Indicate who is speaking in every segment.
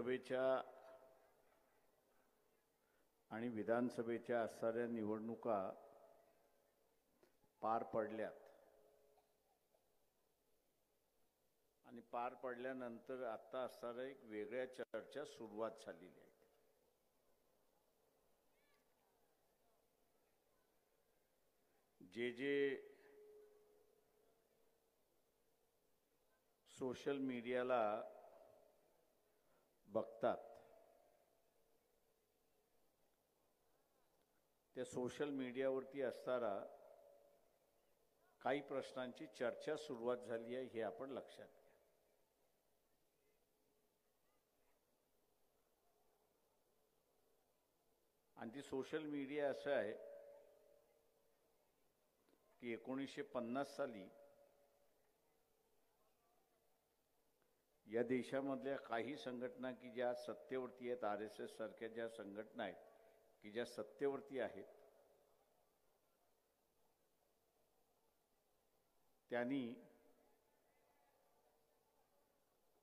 Speaker 1: लोकसभेच्या आणि विधानसभेच्या असणाऱ्या निवडणुका पार पडल्यात आणि पार पडल्यानंतर आता असणाऱ्या एक वेगळ्या चर्चा सुरुवात झालेली आहे. जे सोशल मीडियाला बघतात त्या सोशल मीडियावरती असणारा काही प्रश्नांची चर्चा सुरुवात झाली आहे हे आपण लक्षात घ्या. आणि ती सोशल मीडिया असं आहे की 1950 साली या देशामधल्या काही संघटना की ज्या सत्तेवरती आहेत, RSS सारख्या ज्या संघटना आहेत की ज्या सत्तेवरती आहेत, त्यांनी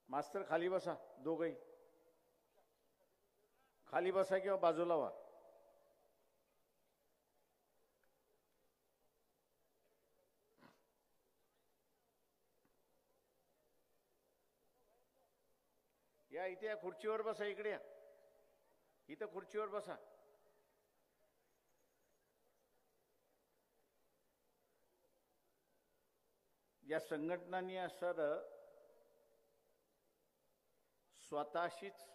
Speaker 1: मास्तर खाली बसा, दोघंही खाली बसा किंवा बाजूला व्हा. या इथे या खुर्चीवर बसा, इकडे या, इथं खुर्चीवर बसा. या संघटनांनी असं स्वतःशीच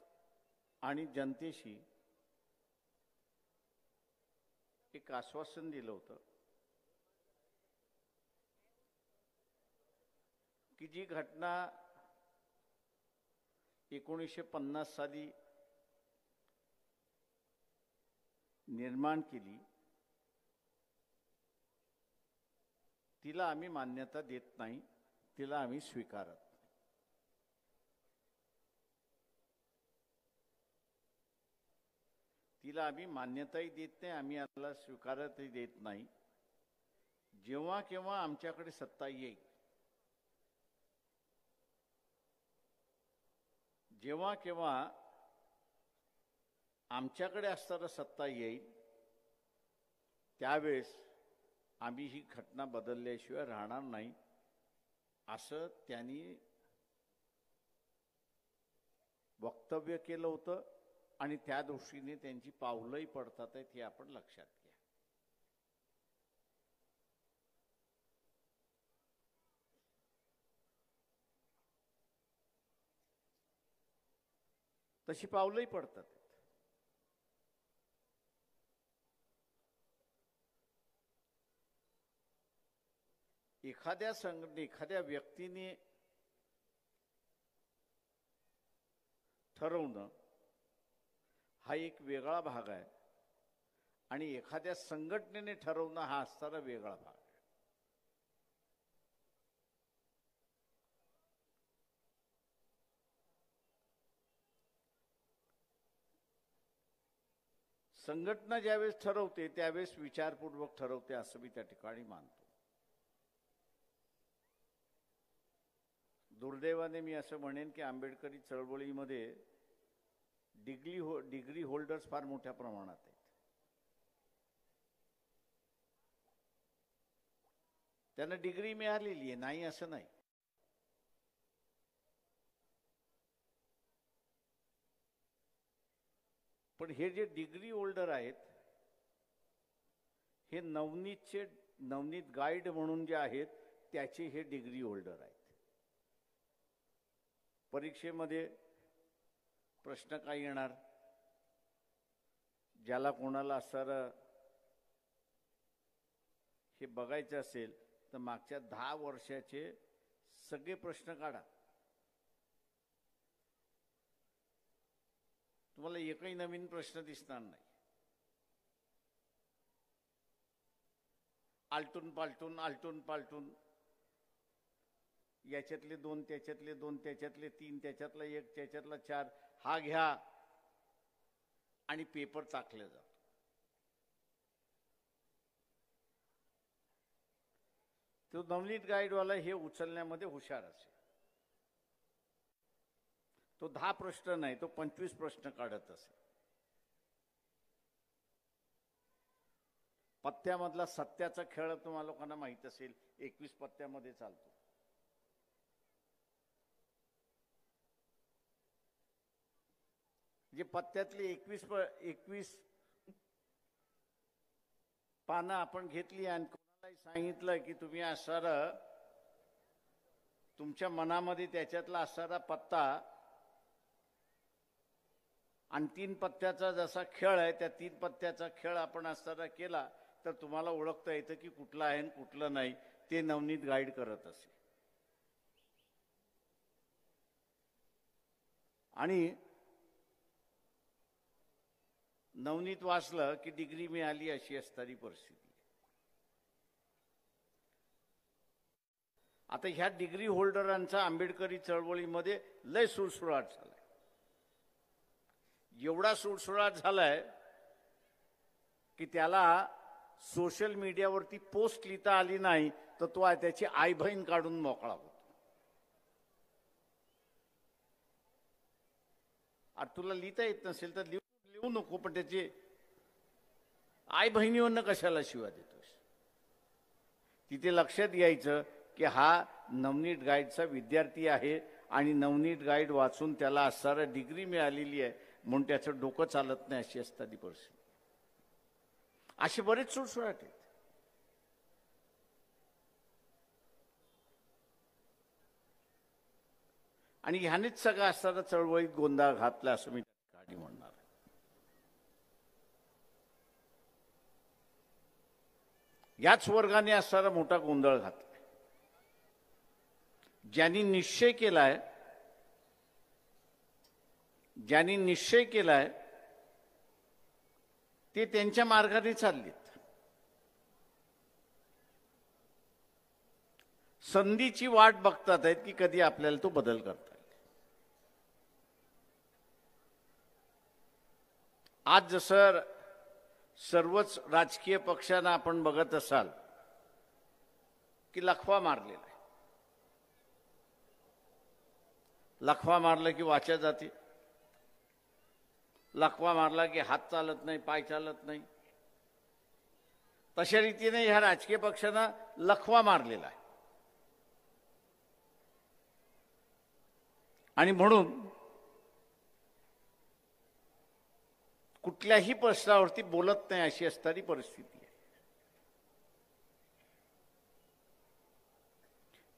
Speaker 1: आणि जनतेशी एक आश्वासन दिलं होतं की जी घटना 1950 साली निर्माण केली तिला आम्ही मान्यता देत नाही, तिला आम्ही स्वीकारत नाही. तिला आम्ही मान्यताही देत नाही, आम्ही याला स्वीकारतही देत नाही. जेव्हा केव्हा आमच्याकडे सत्ता येईल, जेव्हा केव्हा आमच्याकडे असणारा सत्ता येईल त्यावेळेस आम्ही ही घटना बदलल्याशिवाय राहणार नाही असं त्यांनी वक्तव्य केलं होतं. आणि त्या दृष्टीने त्यांची पावलंही पडतात आहेत हे आपण लक्षात घ्या. तशी पावलंही पडतात. एखाद्या व्यक्तीने ठरवणं हा एक वेगळा भाग आहे आणि एखाद्या संघटनेने ठरवणं हा असणारा वेगळा भाग आहे. संघटना ज्यावेळेस ठरवते त्यावेळेस विचारपूर्वक ठरवते असं मी त्या ठिकाणी मानतो. दुर्दैवाने मी असं म्हणेन की आंबेडकरी चळवळीमध्ये डिग्री होल्डर्स फार मोठ्या प्रमाणात आहेत. त्यांना डिग्री मिळालेली आहे, नाही असं नाही. पण हे जे डिग्री होल्डर आहेत हे नवनीत गाईड म्हणून जे आहेत त्याचे हे डिग्री होल्डर आहेत. परीक्षेमध्ये प्रश्न काय येणार, ज्याला कोणाला असं हे बघायचं असेल तर मागच्या 10 वर्षाचे सगळे प्रश्न काढा, तुम्हाला एकही नवीन प्रश्न दिसणार नाही. आलटून पालटून याच्यातले 2, त्याच्यातले 2, त्याच्यातले 3, त्याच्यातला 1, त्याच्यातला 4 हा घ्या आणि पेपर टाकले जातो. तो नवनीत गाईडवाला हे उचलण्यामध्ये हुशार असेल. तो 10 प्रश्न नाही, तो 25 प्रश्न काढत असे. पत्त्यामधला सत्याचा खेळ तुम्हाला लोकांना माहित असेल, 21 पत्त्यामध्ये चालतो. जे पत्त्यातली 21 पानं आपण घेतली आणि कोणालाही सांगितलं की तुम्ही असणारा तुमच्या मनामध्ये त्याच्यातला असणारा पत्ता आणि 3 पत्त्याचा जसा खेळ आहे, त्या 3 पत्त्याचा खेळ आपण असणारा केला तर तुम्हाला ओळखता येतं की कुठला आहे आणि कुठलं नाही. ते नवनीत गाईड करत असे. आणि नवनीत वाचलं की डिग्री मिळाली अशी असणारी परिस्थिती. आता ह्या डिग्री होल्डरांचा आंबेडकरी चळवळीमध्ये लय सुळसुळाट झालाय. एवढा सुळसुळाट झालाय की त्याला सोशल मीडियावरती पोस्ट लिहिता आली नाही तर तो त्याची आई बहीण काढून मोकळा होतो. आता तुला लिहिता येत नसेल तर लिहू नको, पण त्याची आई बहिणीवरनं कशाला शिवा देतोस. तिथे लक्षात घ्यायचं की हा नवनीत गाईडचा विद्यार्थी आहे आणि नवनीत गाईड वाचून त्याला असणारा डिग्री मिळालेली आहे म्हणून त्याचं डोकं चालत नाही अशी असणारी परिस्थिती. असे बरेच सुळसुळाट आहेत. आणि ह्यानेच सगळं असताना चळवळीत गोंधळ घातला असं मी काढी म्हणणार. याच वर्गाने असणारा मोठा गोंधळ घातला. ज्यांनी निश्चय केलाय ते त्यांच्या मार्गाने चाललेत. संधीची वाट बघतात आहेत की कधी आपल्याला तो बदल करता येईल. आज जसं सर्वच राजकीय पक्षांना आपण बघत असाल की लखवा मारलेला आहे. लखवा मारलं की वाचा जाते, लखवा मारला की हात चालत नाही, पाय चालत नाही. तशा रीतीने ह्या राजकीय पक्षांना लखवा मारलेला आहे. आणि म्हणून कुठल्याही प्रश्नावरती बोलत नाही अशी असणारी परिस्थिती आहे.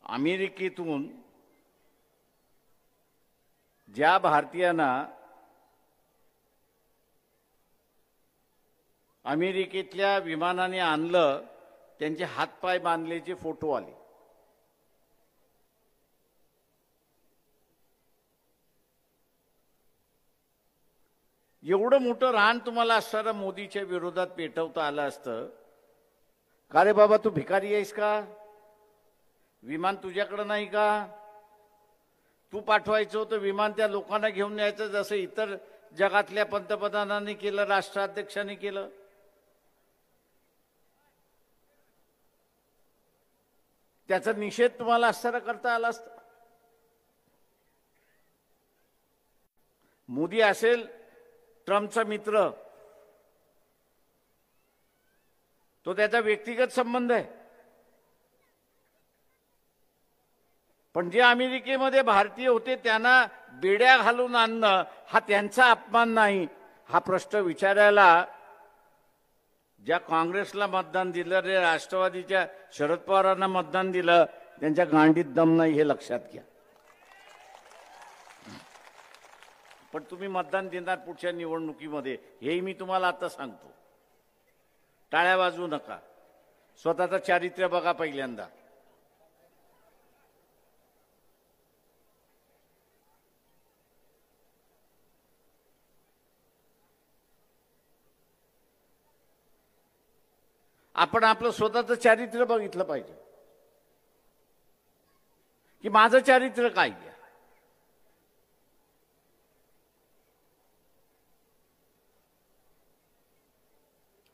Speaker 1: अमेरिकेतून ज्या भारतीयांना अमेरिकेतल्या विमानाने आणलं त्यांचे हातपाय बांधलेचे फोटो आले. एवढं मोठं रान तुम्हाला असणारा मोदीच्या विरोधात पेटवता आलं असतं. का रे बाबा, तू भिकारी आहेस का? विमान तुझ्याकडं नाही का? तू पाठवायचं होतं विमान त्या लोकांना घेऊन यायचं जसं इतर जगातल्या पंतप्रधानांनी केलं, राष्ट्राध्यक्षांनी केलं. त्याचा निषेध तुम्हाला असताना करता आला असता. मोदी असेल ट्रम्पचा मित्र, तो त्याचा व्यक्तिगत संबंध आहे. पण जे अमेरिकेमध्ये भारतीय होते त्यांना बेड्या घालून आणणं हा त्यांचा अपमान नाही. हा प्रश्न विचारायला ज्या काँग्रेसला मतदान दिलं रे, राष्ट्रवादीच्या शरद पवारांना मतदान दिलं, त्यांच्या गांडीत दम नाही हे लक्षात घ्या. पण तुम्ही मतदान देणार पुढच्या निवडणुकीमध्ये हेही मी तुम्हाला आता सांगतो. टाळ्या वाजवू नका, स्वतःचं चारित्र्य बघा पहिल्यांदा. आपण आपलं स्वतःचं चारित्र्य बघितलं पाहिजे की माझं चारित्र्य काय आहे.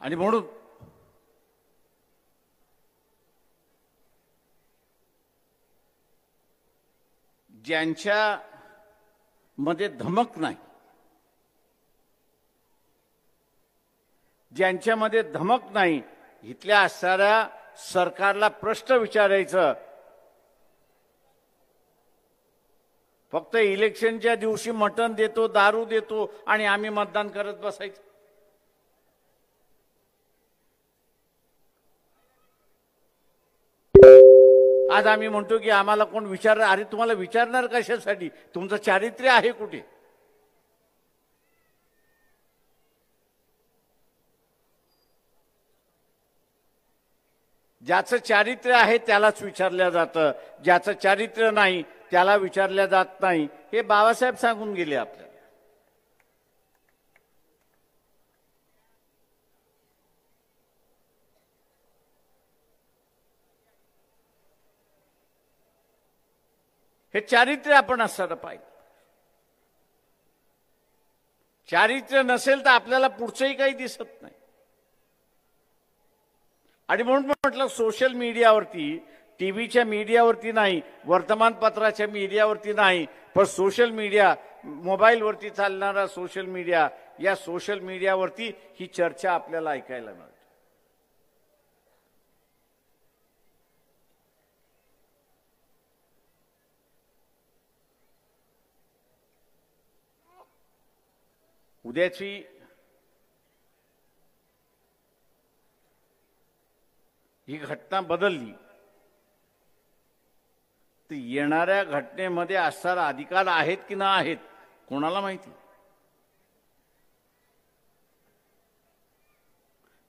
Speaker 1: आणि म्हणून ज्यांच्या मध्ये धमक नाही, ज्यांच्यामध्ये धमक नाही, इथल्या असणाऱ्या सरकारला प्रश्न विचारायचं. फक्त इलेक्शनच्या दिवशी मटण देतो, दारू देतो आणि आम्ही मतदान करत बसायचं. आज आम्ही म्हणतो की आम्हाला कोण विचार, अरे तुम्हाला विचारणार कशासाठी? तुमचं चारित्र्य आहे कुठे? ज्याचं चारित्र्य आहे त्यालाच विचारलं जातं, ज्याचं चारित्र्य नाही त्याला विचारल्या जात नाही. हे बाबासाहेब सांगून गेले आपल्याला. हे चारित्र्य आपण असलं पाहिजे. चारित्र्य नसेल तर आपल्याला पुढचंही काही दिसत नाही. आणि म्हणून म्हटलं सोशल मीडियावरती, टीव्हीच्या मीडियावरती नाही, वर्तमानपत्राच्या मीडियावरती नाही, पण सोशल मीडिया, मोबाईलवरती चालणारा सोशल मीडिया, या सोशल मीडियावरती ही चर्चा आपल्याला ऐकायला मिळते. उद्याची ही घटना बदलली तर येणाऱ्या घटनेमध्ये असणारा अधिकार आहेत की नाही आहेत कोणाला माहिती,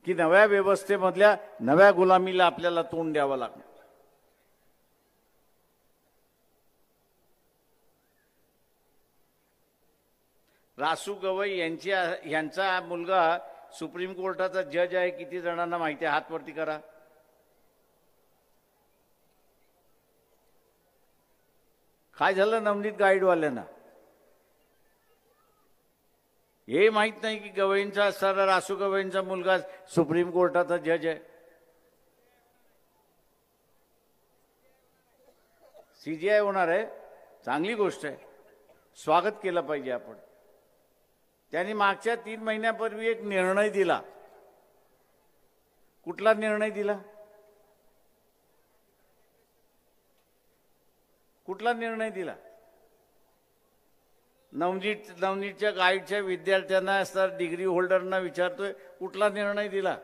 Speaker 1: की नव्या व्यवस्थेमधल्या नव्या गुलामीला आपल्याला तोंड द्यावं लागणार. रासू गवई यांचा मुलगा सुप्रीम कोर्टाचा जज आहे. किती जणांना माहिती आहे? हात वरती करा. काय झालं नवनीत गाईडवाल्यांना? हे माहित नाही की गवईंचा असणारा रासू गवईंचा मुलगा सुप्रीम कोर्टाचा जज आहे. सीजीआय होणार आहे, चांगली गोष्ट आहे, स्वागत केलं पाहिजे आपण. त्यांनी मागच्या 3 महिन्यापूर्वी एक निर्णय दिला. कुठला निर्णय दिला? कुठला निर्णय दिला? नवनीतच्या गाईडच्या विद्यार्थ्यांना असणार डिग्री होल्डरना विचारतोय, कुठला निर्णय दिला?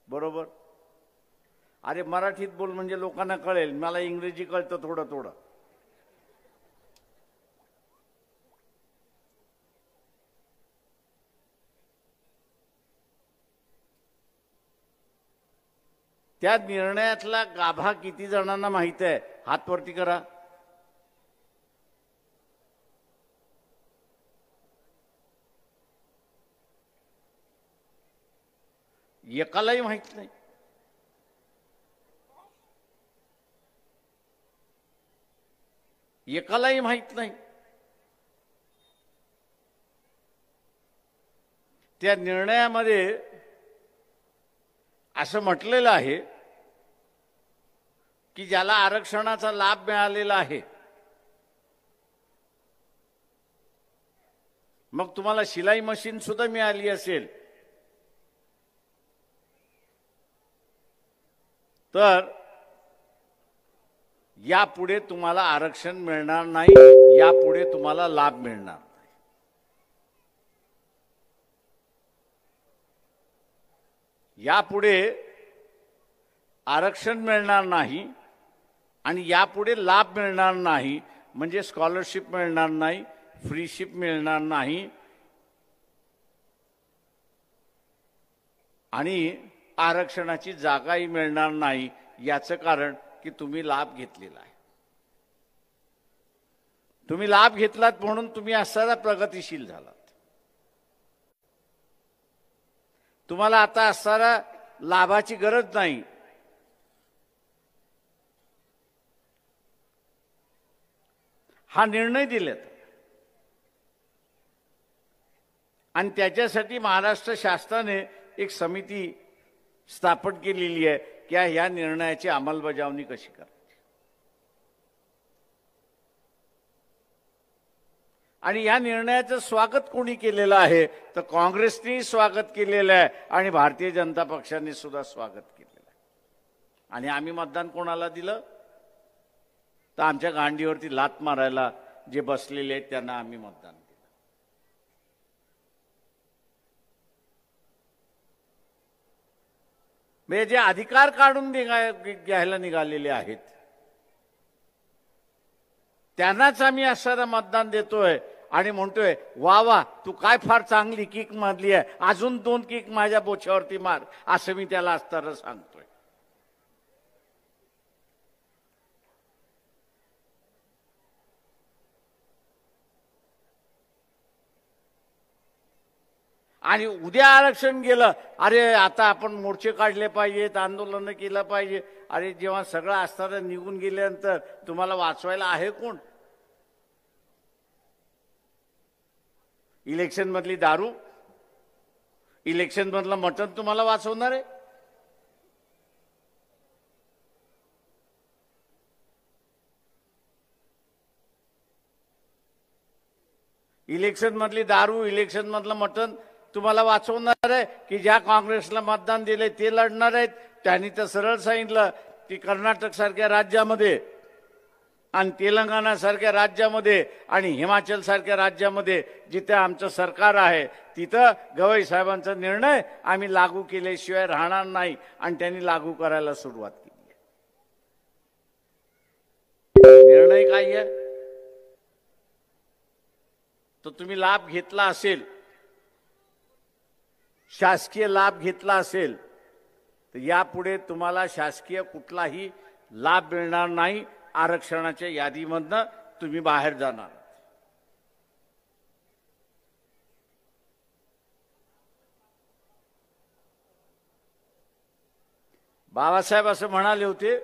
Speaker 1: बरोबर. अरे मराठीत बोल म्हणजे लोकांना कळेल. मला इंग्रजी कळतं थोडं थोडं. त्या निर्णयातला गाभा किती जणांना माहित आहे? हात वरती करा. एकालाही माहित नाही. एकालाही माहित नाही. त्या निर्णयामध्ये असं म्हटलेलं आहे की ज्याला आरक्षणाचा लाभ मिळालेला आहे, मग तुम्हाला शिलाई मशीन सुद्धा मिळाली असेल तर यापुढे तुम्हाला आरक्षण मिळणार नाही, यापुढे तुम्हाला लाभ मिळणार नाही. यापुढे आरक्षण मिळणार नाही आणि यापुढे लाभ मिळणार नाही. म्हणजे स्कॉलरशिप मिळणार नाही, फ्रीशिप मिळणार नाही आणि आरक्षणाची जागाही मिळणार नाही. याचं कारण की तुम्ही लाभ घेतलेला आहे. तुम्ही लाभ घेतलात म्हणून तुम्ही असायला प्रगतिशील झालात. तुम्हाला आता असणारा लाभाची गरज नाही. हा निर्णय दिलेत आणि त्याच्यासाठी महाराष्ट्र शासनाने एक समिती स्थापन केलेली आहे की ह्या निर्णयाची अंमलबजावणी कशी करायची. आणि या निर्णयाचं स्वागत कोणी केलेलं आहे तर काँग्रेसने स्वागत केलेलं आहे आणि भारतीय जनता पक्षाने सुद्धा स्वागत केलेलं आहे. आणि आम्ही मतदान कोणाला दिलं तर आमच्या गांडीवरती लात मारायला जे बसलेले आहेत त्यांना आम्ही मतदान दिलं. म्हणजे जे अधिकार काढून घ्यायला निघालेले आहेत त्यांनाच आम्ही असं मतदान देतोय आणि म्हणतोय वा वा तू काय फार चांगली किक मारली आहे, अजून 2 किक माझ्या बोछ्यावरती मार, असं मी त्याला असताना सांगतोय. आणि उद्या आरक्षण गेलं, अरे आता आपण मोर्चे काढले पाहिजेत, आंदोलन केलं पाहिजे. अरे जेव्हा सगळं असताना निघून गेल्यानंतर तुम्हाला वाचवायला आहे कोण? इलेक्शन मधली दारू, इलेक्शन मधलं मटण तुम्हाला वाचवणार आहे? इलेक्शन मधली दारू, इलेक्शन मधलं मटण तुम्हाला वाचवणार आहे की ज्या काँग्रेसला मतदान दिले ते लढणार आहेत? त्यांनी तर सरळ सांगितलं की कर्नाटक सारख्या राज्यामध्ये आणि तेलंगणा सारख्या राज्यामध्ये आणि हिमाचल सारख्या राज्यामध्ये जिथे आमचं सरकार आहे तिथं गवई साहेबांचा निर्णय आम्ही लागू केल्याशिवाय राहणार नाही आणि त्यांनी लागू करायला सुरुवात केली. निर्णय काय आहे तो तुम्ही लाभ घेतला असेल, शासकीय लाभ घेतला असेल तर यापुढे तुम्हाला शासकीय कुठलाही लाभ मिळणार नाही. आरक्षणाच्या यादीमधनं तुम्ही बाहेर जाणार. बाबासाहेब असं म्हणाले होते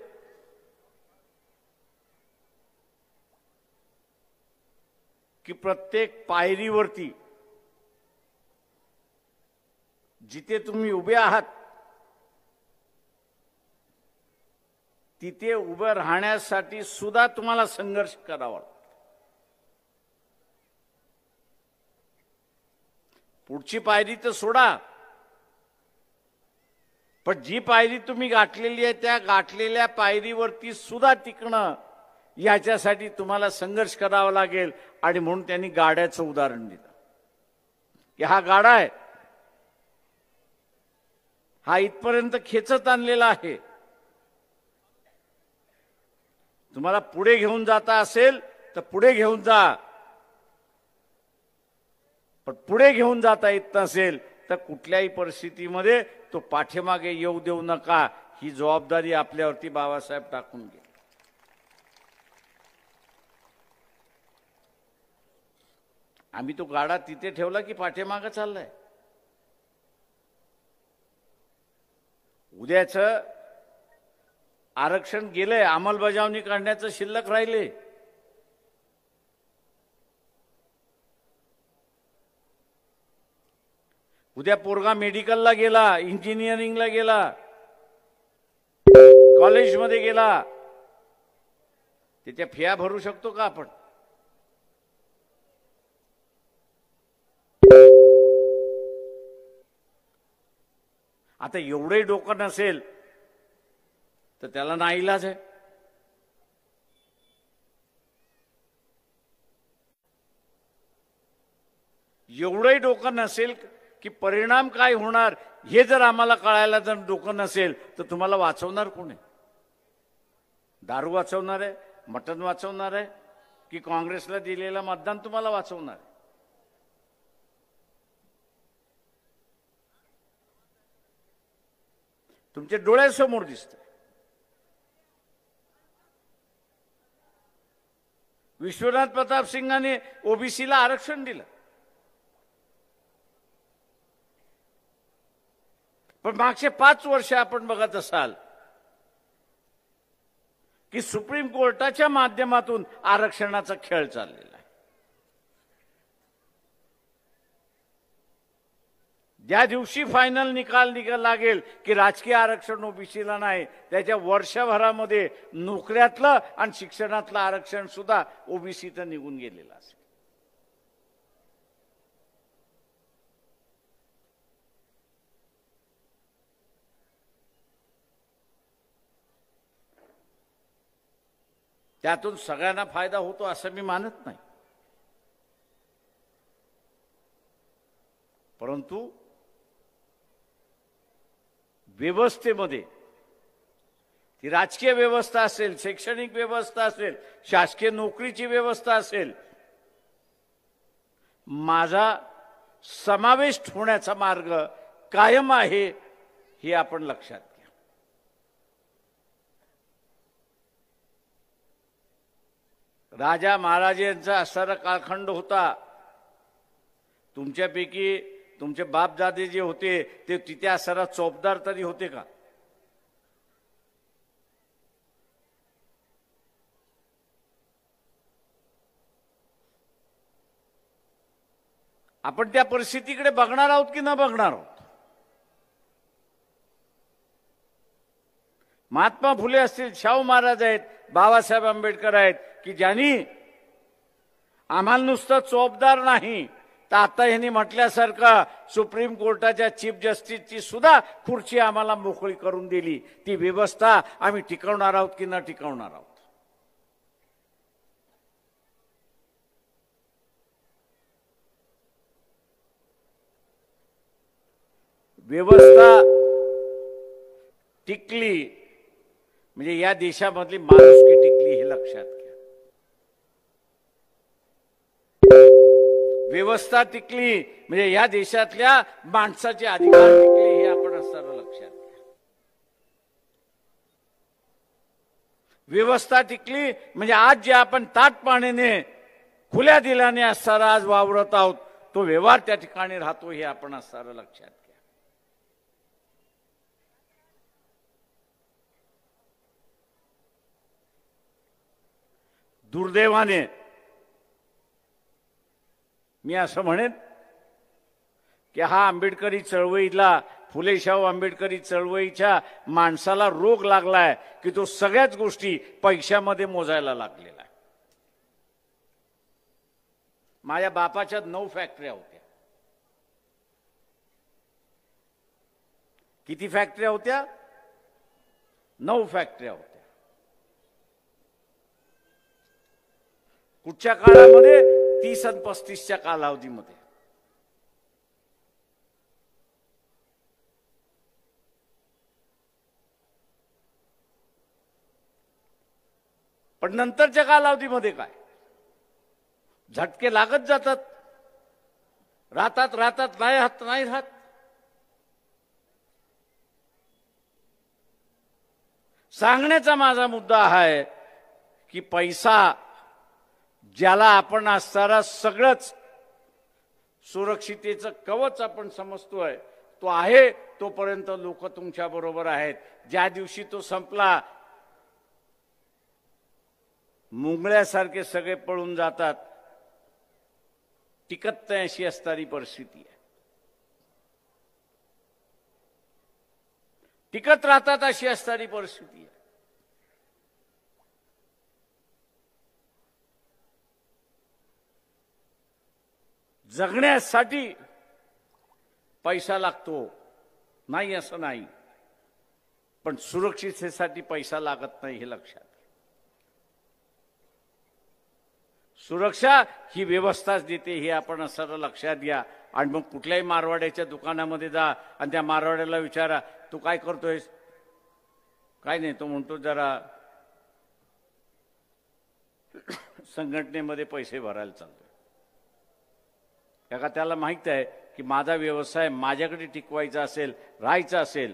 Speaker 1: की प्रत्येक पायरीवरती जिथे तुम्ही उभे आहात तिथे उभं राहण्यासाठी सुद्धा तुम्हाला संघर्ष करावा लागतो. पुढची पायरी तर सोडा, पण जी पायरी तुम्ही गाठलेली आहे त्या गाठलेल्या पायरीवरती सुद्धा टिकणं याच्यासाठी तुम्हाला संघर्ष करावा लागेल. आणि म्हणून त्यांनी गाड्याचं उदाहरण दिलं की हा गाडा आहे, हा इथपर्यंत खेचत आणलेला आहे. तुम्हाला पुढे घेऊन जाता असेल तर पुढे घेऊन जा, पण पुढे घेऊन जाता येत नसेल तर कुठल्याही परिस्थितीमध्ये तो पाठीमागे येऊ देऊ नका. ही जबाबदारी आपल्यावरती बाबासाहेब टाकून गेले. आम्ही तो गाडा तिथे ठेवला की पाठीमागे चाललाय. उद्याचं आरक्षण गेलंय, अंमलबजावणी करण्याचं शिल्लक राहिले. उद्या पोरगा मेडिकलला गेला, इंजिनिअरिंगला गेला, कॉलेजमध्ये गेला, त्याच्या फिया भरू शकतो का आपण? आता एवढे डोकं नसेल तर त्याला नाईलाज आहे. एवढंही डोकं नसेल की परिणाम काय होणार हे जर आम्हाला कळायला जर डोकं नसेल तर तुम्हाला वाचवणार कोण आहे? दारू वाचवणार आहे, मटण वाचवणार आहे की काँग्रेसला दिलेलं मतदान तुम्हाला वाचवणार आहे? तुमच्या डोळ्यासमोर दिसतं. विश्वनाथ प्रताप सिंगाने ओबीसीला आरक्षण दिलं, पण मागचे 5 वर्ष आपण बघत असाल की सुप्रीम कोर्टाच्या माध्यमातून आरक्षणाचा खेळ चाललेला आहे. ज्या दिवशी फायनल निकाल लागेल की राजकीय आरक्षण ओबीसीला नाही, त्याच्या वर्षभरामध्ये नोकऱ्यातलं आणि शिक्षणातलं आरक्षण सुद्धा ओबीसीचं निघून गेलेलं असेल. त्यातून सगळ्यांना फायदा होतो असं मी मानत नाही, परंतु व्यवस्थेमध्ये ती राजकीय व्यवस्था असेल, शैक्षणिक व्यवस्था असेल, शासकीय नोकरीची व्यवस्था असेल, माझा समावेश होण्याचा मार्ग कायम आहे हे आपण लक्षात घ्या. राजा महाराजांचा असणारा कालखंड होता. तुमच्यापैकी तुमचे बापदादे जे होते ते तिथे असणारा चौबदार तरी होते का? आपण त्या परिस्थितीकडे बघणार आहोत की न बघणार आहोत? महात्मा फुले असतील, शाहू महाराज आहेत, बाबासाहेब आंबेडकर आहेत की ज्यांनी आम्हाला नुसतं चोपदार नाही तर आता यांनी म्हटल्यासारखं सुप्रीम कोर्टाच्या चीफ जस्टिसची सुद्धा खुर्ची आम्हाला मोकळी करून दिली. ती व्यवस्था आम्ही टिकवणार आहोत की न टिकवणार आहोत? व्यवस्था टिकली म्हणजे या देशामधली माणुसकी टिकली हे लक्षात घ्या. व्यवस्था टिकली म्हणजे या देशातल्या माणसाचे अधिकार टिकले हे आपण सर्व लक्षात घ्या. व्यवस्था टिकली म्हणजे आज जे आपण ताटपाण्याने खुल्या दिलाने असणारा आज वावरत आहोत तो व्यवहार त्या ठिकाणी राहतो हे आपण असणारं लक्षात घ्या. दुर्दैवाने मी असं म्हणेन की हा आंबेडकरी चळवळीला, फुले शाहू आंबेडकरी चळवळीच्या माणसाला रोग लागलाय की तो सगळ्याच गोष्टी पैशामध्ये मोजायला लागलेला आहे. माझ्या बापाच्या 9 फॅक्टऱ्या होत्या. किती फॅक्टऱ्या होत्या? 9 फॅक्टऱ्या होत्या. कुठच्या काळामध्ये? 30 आणि 35च्या कालावधीमध्ये. पण नंतरच्या कालावधीमध्ये काय? झटके लागत जातात, राहतात राहतात, नाही राहत. सांगण्याचा माझा मुद्दा आहे की पैसा ज्याला आपण असणारा सगळंच सुरक्षितेचं कवच आपण समजतोय तो आहे तोपर्यंत लोक तुमच्या बरोबर आहेत. ज्या दिवशी तो संपला मुंगळ्यासारखे सगळे पळून जातात. टिकत नाही अशी असणारी परिस्थिती आहे. टिकत राहतात अशी असणारी परिस्थिती आहे. जगण्यासाठी पैसा लागतो नाही असं नाही, पण सुरक्षिततेसाठी पैसा लागत नाही हे लक्षात. सुरक्षा ही व्यवस्थाच देते हे आपण असं लक्षात घ्या. आणि मग कुठल्याही मारवाड्याच्या दुकानामध्ये जा आणि त्या मारवाड्याला विचारा तू काय करतोयस? काय नाही, तो म्हणतो जरा संघटनेमध्ये पैसे भरायला चालतोय. का त्याला माहित आहे की माझा व्यवसाय माझ्याकडे टिकवायचा असेल, राहायचा असेल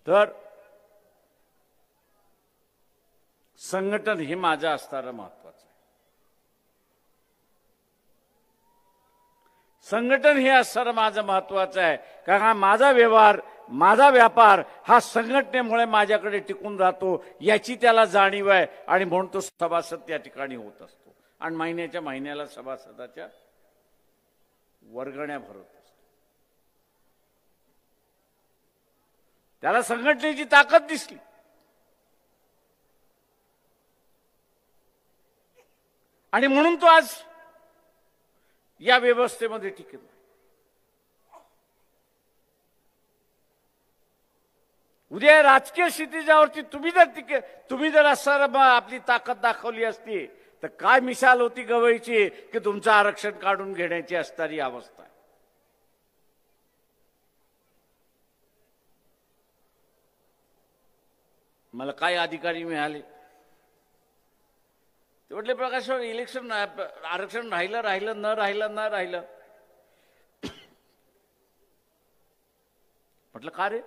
Speaker 1: तर संघटन हे माझं असणारं महत्वाचं आहे. संघटन हे असणारं माझं महत्वाचं आहे. कारण हा माझा व्यवहार, माझा व्यापार हा संघटनेमुळे माझ्याकडे टिकून राहतो याची त्याला जाणीव आहे. आणि म्हणून तो सभासद त्या ठिकाणी होत असतो आणि महिन्याच्या महिन्याला सभासदाच्या वर्गण्या भरत असतो. त्याला संघटनेची ताकद दिसली. आणि म्हणून तो आज या व्यवस्थेमध्ये टिकला. उद्या राजकीय क्षितिजावरती तुम्ही जर असं आपली ताकद दाखवली असती तर काय मिसाल होती गवईची की तुमचं आरक्षण काढून घेण्याची असणारी अवस्था. मला काय अधिकारी मिळाले ते म्हटले प्रकाश इलेक्शन आरक्षण राहिलं न राहिलं. म्हटलं का रे.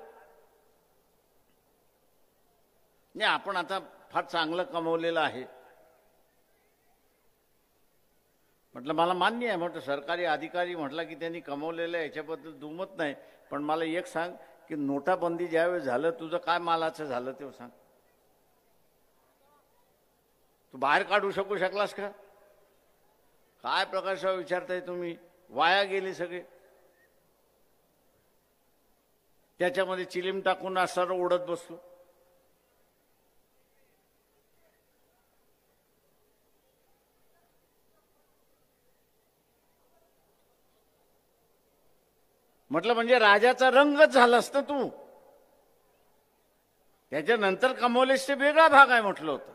Speaker 1: नाही आपण आता फार चांगलं कमवलेलं आहे. म्हटलं मला मान्य आहे. म्हटलं सरकारी अधिकारी म्हटलं की त्यांनी कमवलेलं आहे याच्याबद्दल दुमत नाही. पण मला एक सांग की नोटाबंदी ज्यावेळेस झालं तुझं काय मालाचं झालं ते सांग. तू बाहेर काढू शकलास का. काय प्रकाशराव विचारताय तुम्ही. वाया गेले सगळे. त्याच्यामध्ये चिलीम टाकून असं ओढत बसलो. म्हटलं म्हणजे राजाचा रंगच झालास ना तू. त्याच्यानंतर कमवलेस ते वेगळा भाग आहे म्हटलं होतं.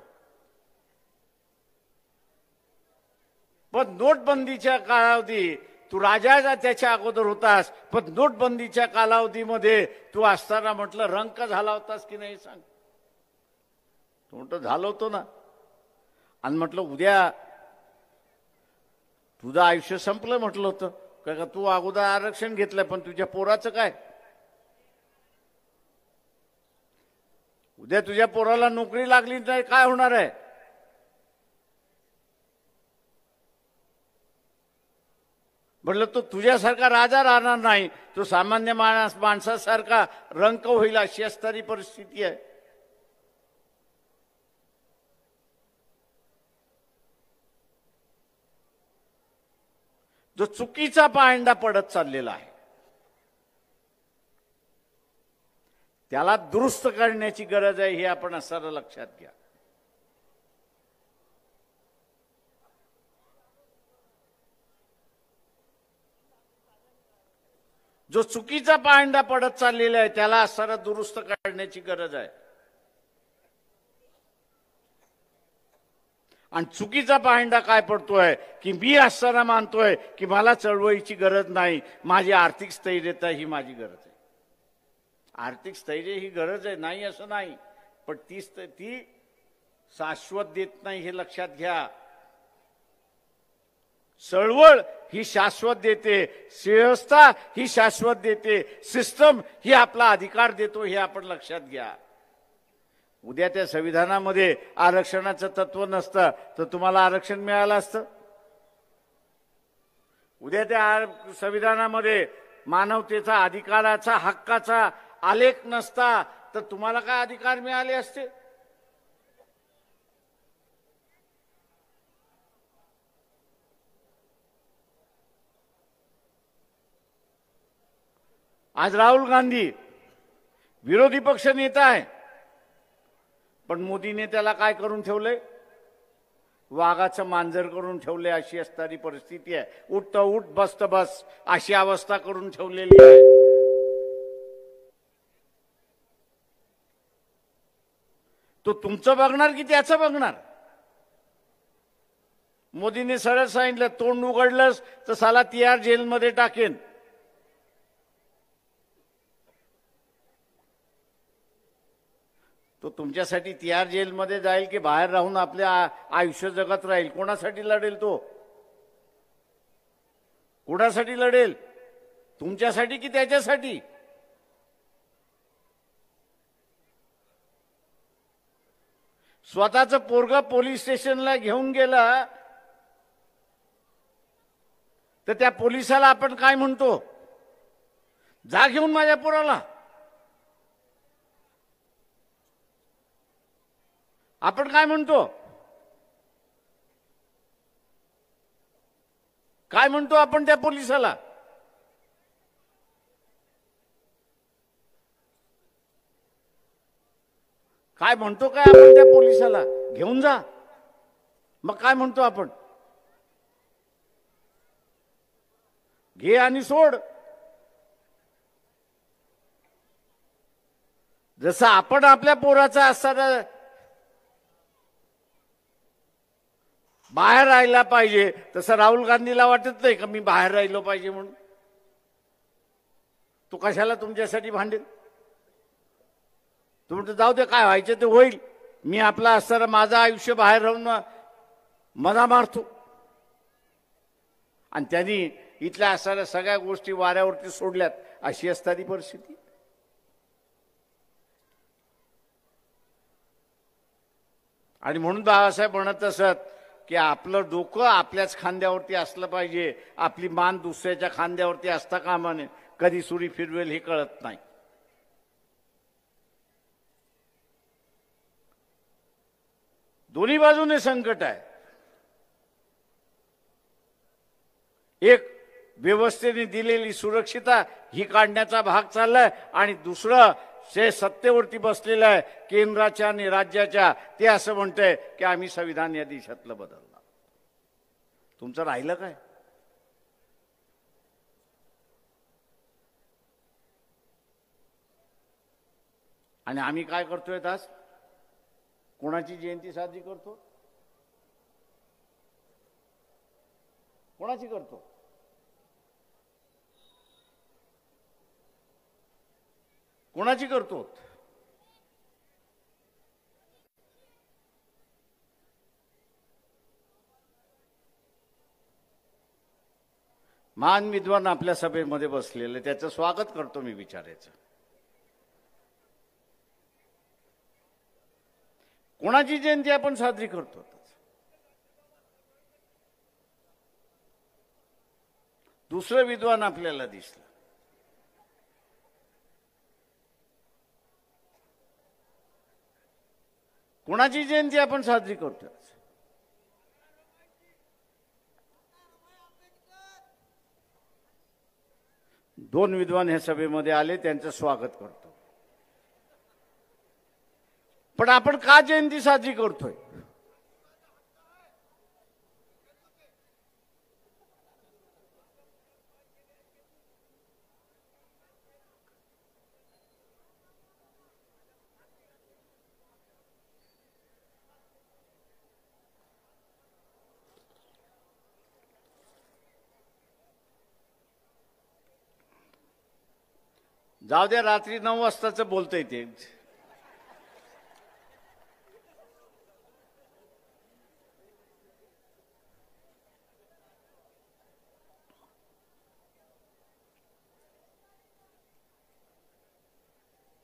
Speaker 1: पण नोटबंदीच्या कालावधी तू राजा त्याच्या अगोदर होतास. पण नोटबंदीच्या कालावधीमध्ये तू असताना म्हटलं रंक झाला होतास की नाही सांग. तो म्हटलं झालं होतं ना. आणि म्हटलं उद्या तुझं आयुष्य संपलं म्हटलं होतं. का तू अगोदर आरक्षण घेतलंय पण तुझ्या पोराचं काय. उद्या तुझ्या पोराला नोकरी लागली नाही काय होणार आहे. म्हटलं तो तुझ्यासारखा राजा राहणार नाही. तो सामान्य माणसासारखा रंक होईल अशी असणारी परिस्थिती आहे. जो चुकीचा पायंडा पडत चाललेला आहे त्याला दुरुस्त करण्याची गरज आहे हे आपण असं लक्षात घ्या. जो चुकीचा पायंडा पडत चाललेला आहे त्याला असं दुरुस्त करण्याची गरज आहे. आणि चुकीचा पायंडा काय पडतोय की मी असताना मानतोय की मला चळवळीची गरज नाही. माझी आर्थिक स्थैर्यता ही माझी गरज आहे. आर्थिक स्थैर्य ही गरज आहे नाही असं नाही. पण ती शाश्वत देत नाही हे लक्षात घ्या. चळवळ ही शाश्वत देते. व्यवस्था ही शाश्वत देते. सिस्टम ही आपला अधिकार देतो हे आपण लक्षात घ्या. उद्या त्या संविधानामध्ये आरक्षणाचं तत्व नसतं तर तुम्हाला आरक्षण मिळालं असतं. उद्या त्या संविधानामध्ये मानवतेचा अधिकाराचा हक्काचा आलेख नसता तर तुम्हाला काय अधिकार मिळाले असते. आज राहुल गांधी विरोधी पक्ष नेता आहे पण मोदीने त्याला काय करून ठेवलंय. वाघाचं मांजर करून ठेवले अशी असणारी परिस्थिती आहे. उठ उठ बसत बस अशी अवस्था करून ठेवलेली आहे. तो तुमचं बघणार की त्याचं बघणार. मोदीने सरळ सांगितलं तोंड उघडलंस तर साला तिहार जेलमध्ये टाकेन. तो तुमच्यासाठी तिहार जेलमध्ये जाईल की बाहेर राहून आपल्या आयुष्य जगत राहील. कोणासाठी लढेल तो. कोणासाठी लढेल. तुमच्यासाठी की त्याच्यासाठी. स्वतःचं पोरगा पोलीस स्टेशनला घेऊन गेला तर त्या पोलिसाला आपण काय म्हणतो. जा घेऊन माझ्या पोराला. आपण काय म्हणतो. काय म्हणतो आपण त्या पोलिसाला. काय म्हणतो काय आपण त्या पोलिसाला. घेऊन जा. मग काय म्हणतो आपण. घे आणि सोड. जसं आपण आपल्या पोराचा असताना बाहेर राहायला पाहिजे, तसं राहुल गांधीला वाटत नाही का मी बाहेर राहिलो पाहिजे म्हणून? तो कशाला तुमच्यासाठी भांडेल? तो म्हणतो जाऊ दे, काय व्हायचं ते होईल, मी आपला असताना माझं आयुष्य बाहेर राहून मजा मारतो. आणि त्यांनी इथल्या असणाऱ्या सगळ्या गोष्टी वाऱ्यावरती सोडल्यात. अशी असणारी परिस्थिती. आणि म्हणून बाबासाहेब म्हणत असत की आपलं डोकं आपल्याच खांद्यावरती असलं पाहिजे, आपली मान दुसऱ्याच्या खांद्यावरती असता कामा नये. कधी सुरी फिरवेल हे कळत नाही. दोन्ही बाजूने संकट आहे. एक व्यवस्थेने दिलेली सुरक्षितता ही काढण्याचा भाग चाललाय, आणि दुसरं जे सत्तेवरती बसलेलं आहे केंद्राच्या आणि राज्याच्या, ते असं म्हणतंय की आम्ही संविधान या देशातलं बदललं. तुमचं राहिलं काय? आणि आम्ही काय करतोय आज? कोणाची जयंती साजरी करतो? कोणाची करतो? कोणाची करतो? महान विद्वान आपल्या सभेमध्ये बसलेले, त्याचं स्वागत करतो मी. विचारायचं कोणाची जयंती आपण साजरी करतो? दुसरं विद्वान आपल्याला दिसलं. कोणाची जयंती आपण साजरी करतो? दोन विद्वान ह्या सभेमध्ये आले, त्यांचं स्वागत करतो. पण आपण का जयंती साजरी करतोय? जाऊ द्या, रात्री 9 वाजताच बोलतोय ते.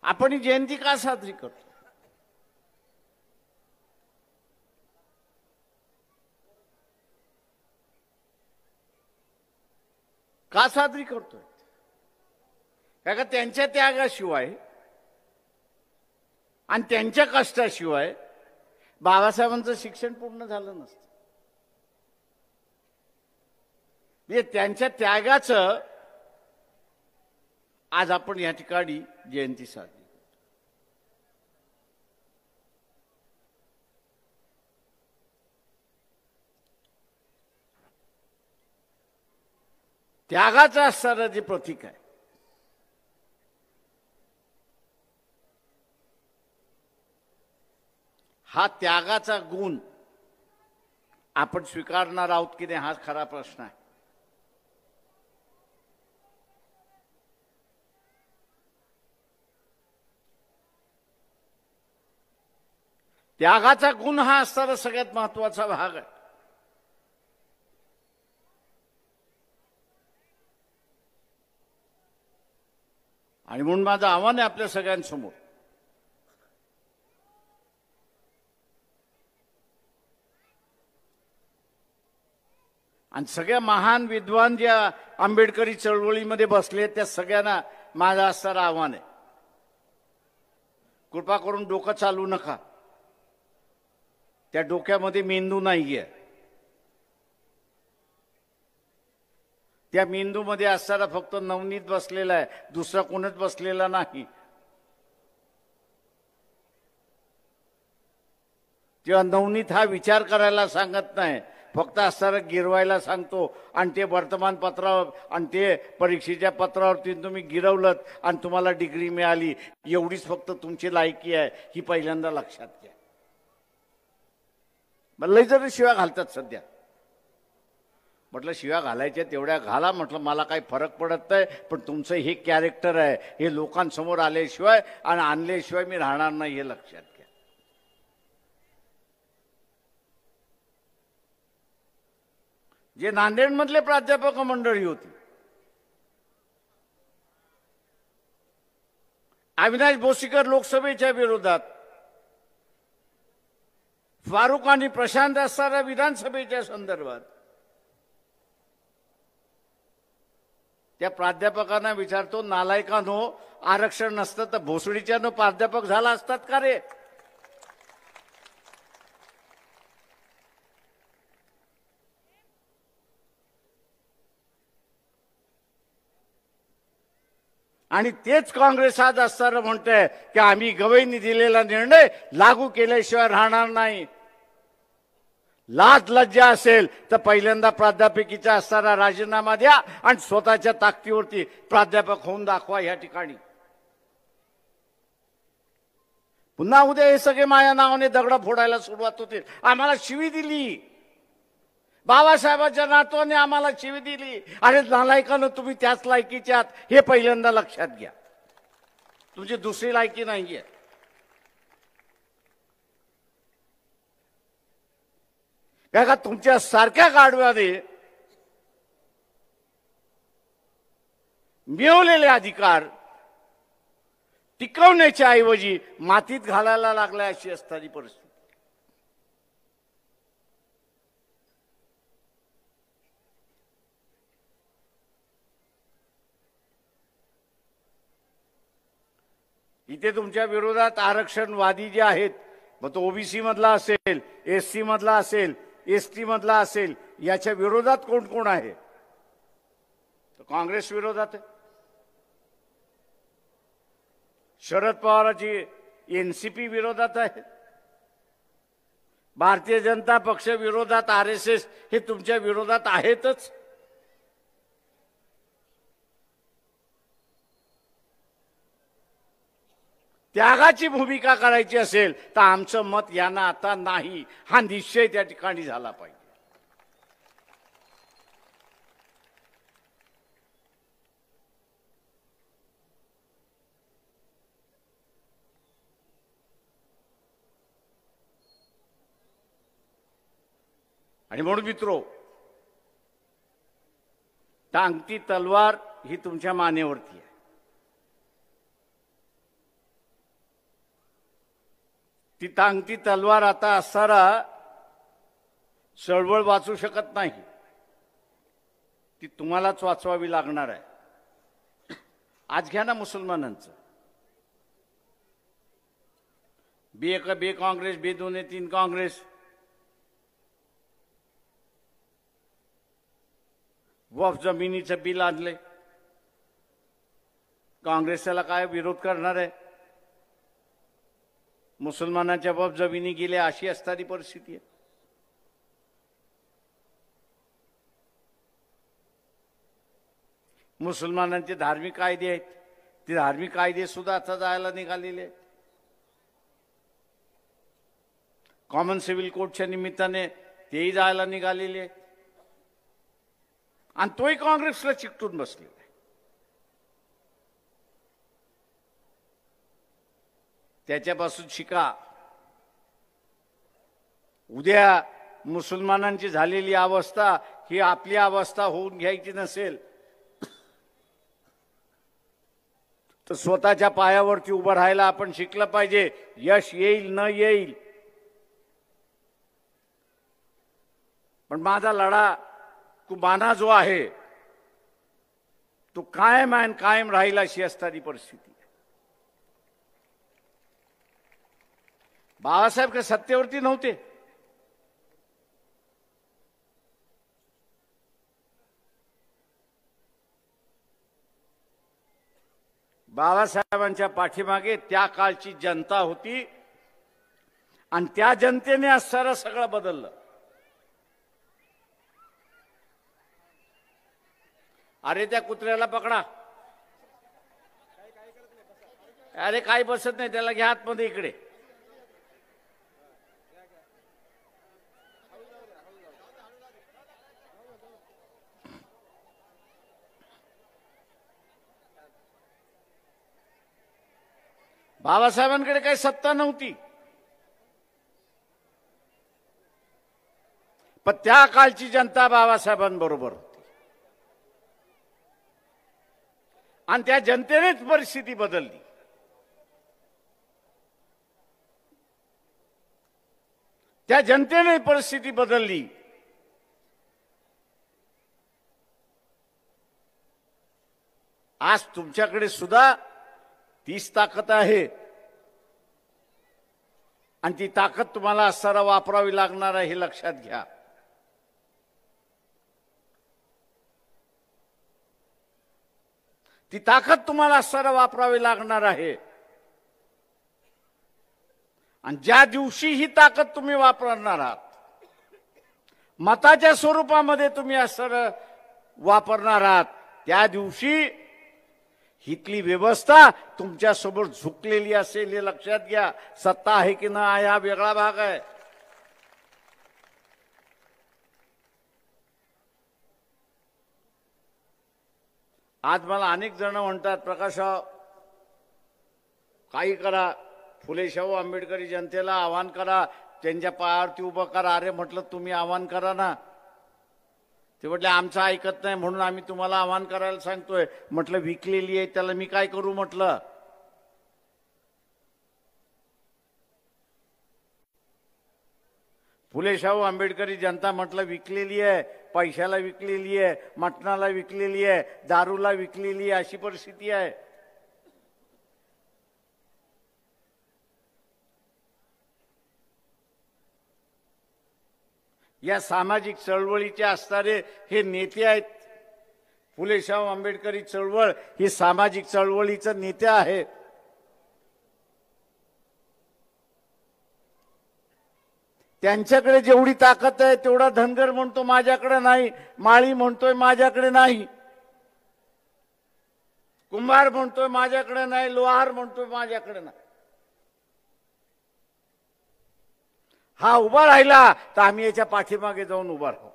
Speaker 1: आपण ही जयंती का साजरी करतो? का साजरी करतोय? कारण त्यांच्या त्यागाशिवाय आणि त्यांच्या कष्टाशिवाय बाबासाहेबांचं शिक्षण पूर्ण झालं नसतं. म्हणजे त्यांच्या त्यागाचं आज आपण या ठिकाणी जयंती साजरी करतो. त्यागाचं असणारं जे प्रतीक आहे, हा त्यागाचा गुण आपण स्वीकारणार आहोत की नाही, हा खरा प्रश्न आहे. त्यागाचा गुण हा असणारा सगळ्यात महत्वाचा भाग आहे. आणि म्हणून माझं आव्हान आहे आपल्या सगळ्यांसमोर, आणि सगळ्या महान विद्वान ज्या आंबेडकरी चळवळीमध्ये बसले त्या सगळ्यांना माझं असणारं आव्हान आहे, कृपा करून डोकं चालू नका. त्या डोक्यामध्ये मेंदू नाहीये. त्या मेंदूमध्ये असणारा फक्त नवनीत बसलेला आहे, दुसरा कोणच बसलेला नाही. तेव्हा नवनीत हा विचार करायला सांगत नाही, फक्त असणारं गिरवायला सांगतो आणि ते वर्तमानपत्रावर आणि ते परीक्षेच्या पत्रावरती तुम्ही गिरवलं आणि तुम्हाला डिग्री मिळाली, एवढीच फक्त तुमची लायकी आहे, ही पहिल्यांदा लक्षात घ्या. लय जरी शिव्या घालतात सध्या. म्हटलं शिव्या घालायच्या तेवढ्या घाला, म्हटलं मला काही फरक पडत नाही, पण तुमचं हे कॅरेक्टर आहे, हे लोकांसमोर आल्याशिवाय आणि आणल्याशिवाय मी राहणार नाही, हे लक्षात घ्या. जे नांदेडमधले प्राध्यापक मंडळी होती, अविनाश बोसीकर लोकसभेच्या विरोधात, फारुक आणि प्रशांत असणाऱ्या विधानसभेच्या संदर्भात, त्या प्राध्यापकांना विचारतो, नालायकांनो, आरक्षण नसतं तर भोसडीच्यानं प्राध्यापक झाला असतात का रे? आणि तेच काँग्रेस आज असताना म्हणतंय की आम्ही गवईंनी दिलेला निर्णय लागू केल्याशिवाय राहणार नाही. लाज लज्जा असेल तर पहिल्यांदा प्राध्यापकीचा असताना राजीनामा द्या आणि स्वतःच्या ताकदीवरती प्राध्यापक होऊन दाखवा या ठिकाणी. पुन्हा उद्या हे सगळे माझ्या नावाने दगड फोडायला सुरुवात होतील. आम्हाला शिवी दिली, बाबासाहेबांच्या नातवाने आम्हाला शिवी दिली. अरे नालायकानं, तुम्ही त्याच लायकीचे आहात हे पहिल्यांदा लक्षात घ्या. तुमची दुसरी लायकी नाहीये. काय का तुमच्या सारख्या गाढवाने मिळवलेले अधिकार टिकवण्याच्या ऐवजी मातीत घालायला लागल्या अशी असणारी परिस्थिती. इथे तुमच्या विरोधात आरक्षणवादी जे आहेत, मग तो ओबीसी मधला असेल, एससी मधला असेल, एसटी मधला असेल, याच्या विरोधात कोण कोण आहे? तो काँग्रेस विरोधात आहे. शरद पवारांची एनसीपी विरोधात आहे. भारतीय जनता पक्ष विरोधात, आरएसएस हे तुमच्या विरोधात आहेतच. त्यागाची भूमिका करायची असेल तर आमचं मत यांना आता नाही, हा निश्चय त्या ठिकाणी झाला पाहिजे. आणि म्हणून मित्रो, टांगती तलवार ही तुमच्या मानेवरती आहे. ती टांगती तलवार आता असणारा चळवळ वाचू शकत नाही, ती तुम्हालाच वाचवावी लागणार आहे. आज घ्या ना मुसलमानांचं, बे काँग्रेस, बे 2-3 काँग्रेस, वक्फ जमिनीचं बिल आणले. काँग्रेस त्याला काय विरोध करणार आहे? मुसलमानांच्या वक्फ जमिनी गेल्या अशी असणारी परिस्थिती आहे. मुसलमानांचे धार्मिक कायदे आहेत, ते धार्मिक कायदे सुद्धा आता जायला निघालेले आहेत. कॉमन सिव्हिल कोडच्या निमित्ताने तेही जायला निघालेले आहेत. आणि तोही काँग्रेसला चिकटून बसलेला आहे. त्याच्यापासून शिका. उद्या मुसलमानांची झालेली अवस्था ही आपली अवस्था होऊन घ्यायची नसेल तर स्वतःच्या पायावरती उभं राहायला आपण शिकलं पाहिजे. यश येईल न येईल, पण माझा लढा कुमाना जो आहे तो कायम आहे, कायम राहील अशी असणारी परिस्थिती. बाळासाहेब काही सत्तेवरती नव्हते. बाळासाहेबांच्या पाठीमागे त्या काळची जनता होती आणि त्या जनतेने आज सगळं बदललं. अरे त्या कुत्र्याला पकडा. अरे काय बसत नाही त्याला, घ्या आतमध्ये इकडे. बाबासाहेबांकडे काही सत्ता नव्हती, पण त्या काळची जनता बाबासाहेबांबरोबर होती आणि त्या जनतेनेच परिस्थिती बदलली. त्या जनतेने परिस्थिती बदलली. आज तुमच्याकडे सुद्धा तीच ताकद आहे आणि ती ताकद तुम्हाला असताना वापरावी लागणार आहे, हे लक्षात घ्या. ती ताकद तुम्हाला असताना वापरावी लागणार आहे. आणि ज्या दिवशी ही ताकद तुम्ही वापरणार आहात, मताच्या स्वरूपामध्ये तुम्ही असताना वापरणार आहात, त्या दिवशी हितली व्यवस्था तुमच्यासमोर झुकलेली असेल, हे लक्षात घ्या. सत्ता आहे की नाही हा वेगळा भाग आहे. आज मला अनेक जण म्हणतात, प्रकाशराव काही करा, फुले शाहू आंबेडकरी जनतेला आवाहन करा, त्यांच्या पायावरती उभं करा. अरे म्हटलं तुम्ही आवाहन करा ना. ते म्हटले आमचं ऐकत नाही म्हणून आम्ही तुम्हाला आवाहन करायला सांगतोय. म्हटलं विकलेली आहे त्याला मी काय करू म्हटलं. फुले शाहू आंबेडकरी जनता म्हटलं विकलेली आहे, पैशाला विकलेली आहे, मटणाला विकलेली आहे, दारूला विकलेली आहे, अशी परिस्थिती आहे. या सामाजिक चळवळीचे असणारे हे नेते आहेत. फुले शाहू आंबेडकरी चळवळ ही सामाजिक चळवळीचे नेते आहे. त्यांच्याकडे जेवढी ताकद आहे तेवढा धनगर म्हणतो माझ्याकडे नाही, माळी म्हणतोय माझ्याकडे नाही, कुंभार म्हणतोय माझ्याकडे नाही, लोहार म्हणतोय माझ्याकडे नाही. हा उभा राहिला तर आम्ही याच्या पाठीमागे जाऊन उभा राहू.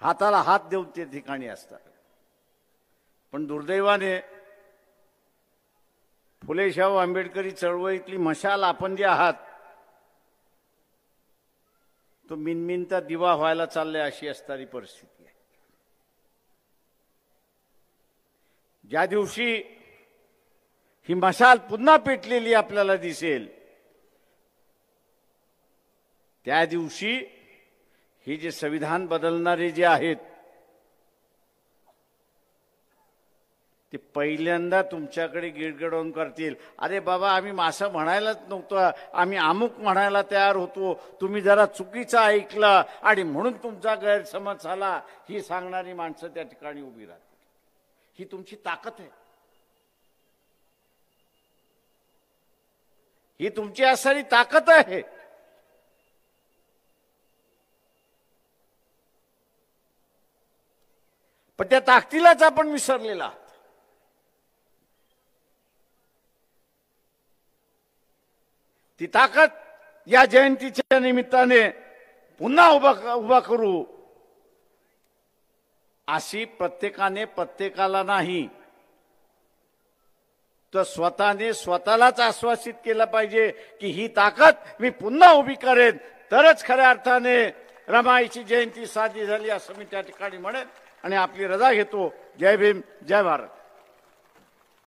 Speaker 1: हाताला हात देऊन ते ठिकाणी असतात. पण दुर्दैवाने फुले शाहू आंबेडकरी चळवळीतली मशाल आपण जे आहात, तो मिनमिनता दिवा व्हायला चाललाय, अशी असणारी परिस्थिती आहे. ज्या दिवशी ही मशाल पुन्हा पेटलेली आपल्याला दिसेल, त्या दिवशी हे जे संविधान बदलणारे जे आहेत ते पहिल्यांदा तुमच्याकडे गिडगिडवून करतील. अरे बाबा आम्ही मासं म्हणायलाच नव्हतं, आम्ही अमुक म्हणायला तयार होतो, तुम्ही जरा चुकीचं ऐकलं आणि म्हणून तुमचा गैरसमज झाला, ही सांगणारी माणसं त्या ठिकाणी उभी राहतील. ही तुमची ताकद आहे, ही तुमची असणारी ताकद आहे. पण त्या ताकदीलाच आपण विसरलेला आहात. ती ताकद या जयंतीच्या निमित्ताने पुन्हा उभा करू, अशी प्रत्येकाने प्रत्येकाला नाही तर स्वतःने स्वतःलाच आश्वासित केलं पाहिजे की ही ताकद मी पुन्हा उभी करेन, तरच खऱ्या अर्थाने रमाईची जयंती साजरी झाली असं मी त्या ठिकाणी म्हणेन आणि आपली रजा घेतो. जय भीम, जय भारत.